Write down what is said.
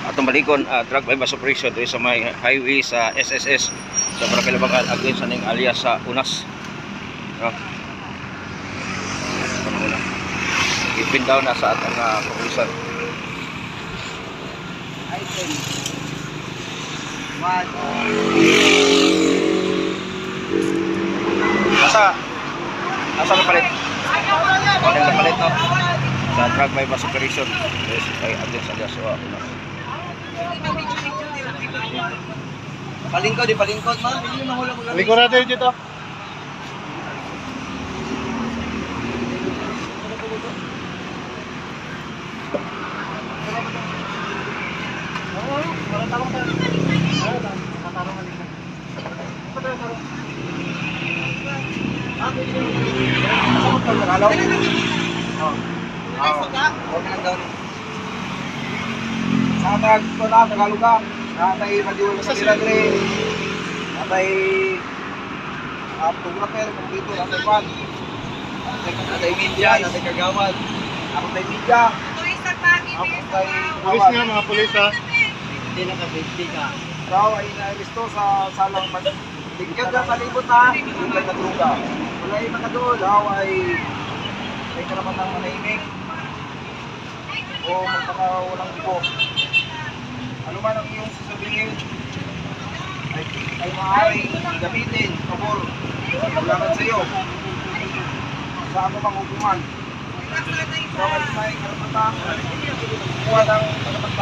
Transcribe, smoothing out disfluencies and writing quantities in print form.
atong balikon drug bypass operation dito sa may highway sa SSS sa Parapilabagan against sa ning alias sa Unas. No? Ipin daw na sa atong kapulisan. Item. Asa na palit? Wala na palit, no? Sa drug bypass operation kay against alias sa Unas. Palingkod, palingkod man. Palingkod natin dito. Sa Tagalog natay madiwala sa Siragre, natay photographer kung dito, natay pan, natay media, natay kagawad, natay media, natay Pulis nga mga pulis ha. hindi nakabigti ka. Ikaw ay naibisto sa salang magtigyan ka palibot ha, hindi ka nadruga. Wala yung makadoon, ikaw ay may karapatang manahimik o magpakawalang ibo. Ano man ang iyong sasabihin ay maaaring gamitin, pabor, kailangan sa iyo sa ano pang hukuman. Ikaw ay may karapatang kuha ng